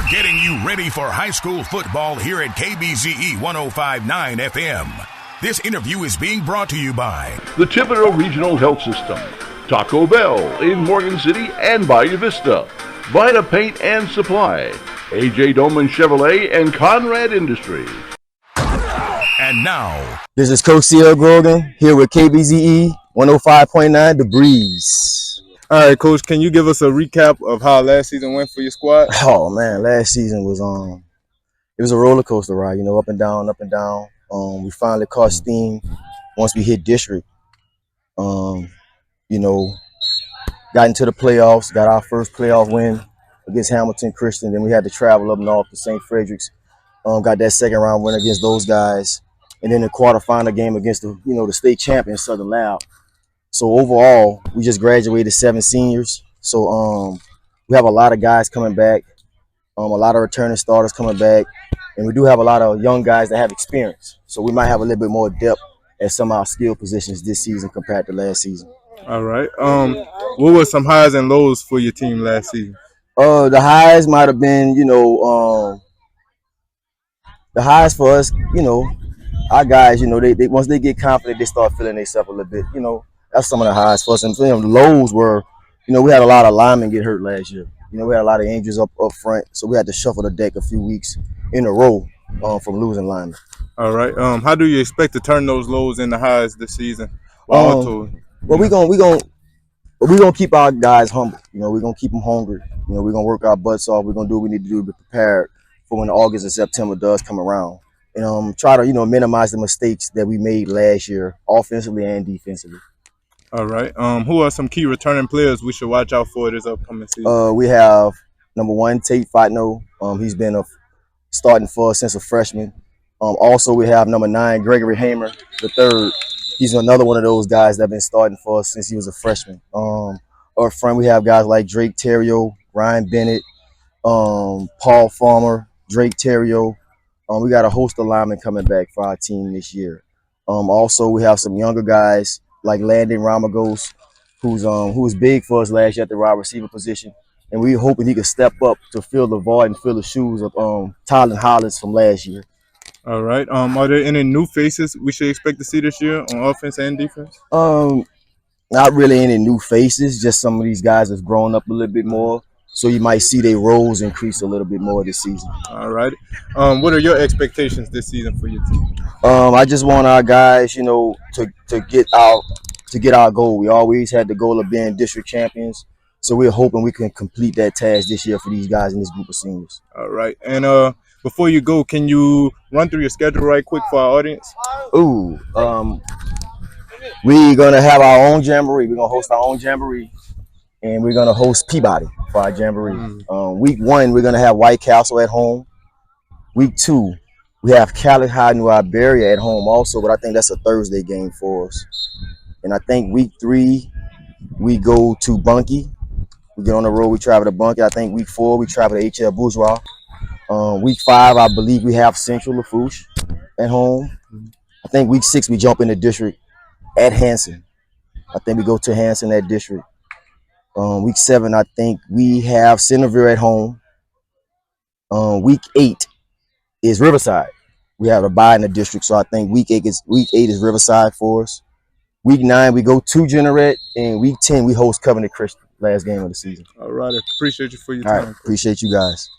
We're getting you ready for high school football here at Kbze 105.9 FM. This interview is being brought to you by the Thibodeau Regional Health System, Taco Bell in Morgan City and Bayou Vista, Vita Paint and Supply, AJ Doman Chevrolet, and Conrad Industries. And now, this is Coach Grogan here with Kbze 105.9 The Breeze. All right, Coach, can you give us a recap of how last season went for your squad? Oh man, last season was it was a roller coaster ride, up and down, up and down. We finally caught steam once we hit district. Got into the playoffs, got our first playoff win against Hamilton Christian. Then we had to travel up north to St. Frederick's. Got that second round win against those guys, and then the quarterfinal game against the state champion Southern Lab. So overall, we just graduated 7 seniors. So we have a lot of guys coming back, a lot of returning starters coming back, and we do have a lot of young guys that have experience. So we might have a little bit more depth at some of our skill positions this season compared to last season. All right. What were some highs and lows for your team last season? The highs might have been, the highs for us, our guys, they once they get confident, they start feeling themselves a little bit, That's some of the highs for us. And the lows were, we had a lot of linemen get hurt last year. We had a lot of injuries up front, so we had to shuffle the deck a few weeks in a row from losing linemen. All right. How do you expect to turn those lows into highs this season? Well, we gonna keep our guys humble. We're gonna keep them hungry. We're gonna work our butts off. We're gonna do what we need to do to be prepared for when August and September does come around. And try to minimize the mistakes that we made last year, offensively and defensively. All right. Who are some key returning players we should watch out for this upcoming season? We have number 1, Tate Fatno. He's been starting for us since a freshman. Also, we have number 9, Gregory Hamer, the third. He's another one of those guys that have been starting for us since he was a freshman. Up front, we have guys like Drake Terrio, Ryan Bennett, Paul Farmer, Drake Terrio. We got a host of linemen coming back for our team this year. Also, we have some younger guys like Landon Ramagos, who was big for us last year at the wide receiver position. And we're hoping he could step up to fill the void and fill the shoes of Tylen Hollins from last year. All right. Are there any new faces we should expect to see this year on offense and defense? Not really any new faces. Just some of these guys have grown up a little bit more. So you might see their roles increase a little bit more this season. All right. What are your expectations this season for your team? I just want our guys, to get our goal. We always had the goal of being district champions. So we're hoping we can complete that task this year for these guys in this group of seniors. All right. And before you go, can you run through your schedule right quick for our audience? We're going to have our own jamboree. We're going to host our own jamboree. And we're going to host Peabody for our jamboree. Week 1, we're going to have White Castle at home. Week 2, we have Cali High New Iberia at home also, but I think that's a Thursday game for us. And I think week 3, we go to Bunkie. We get on the road, we travel to Bunkie. I think week 4, we travel to HL Bourgeois. Week 5, I believe we have Central Lafourche at home. I think week 6, we jump in the district at Hanson. I think we go to Hanson at district. Week 7, I think we have Centerville at home. Week 8 is Riverside. We have a bye in the district, so I think week 8 is Riverside for us. Week 9, we go to Generette, and week 10, we host Covenant Christian, last game of the season. All right, I appreciate you for your time. All right, appreciate you guys.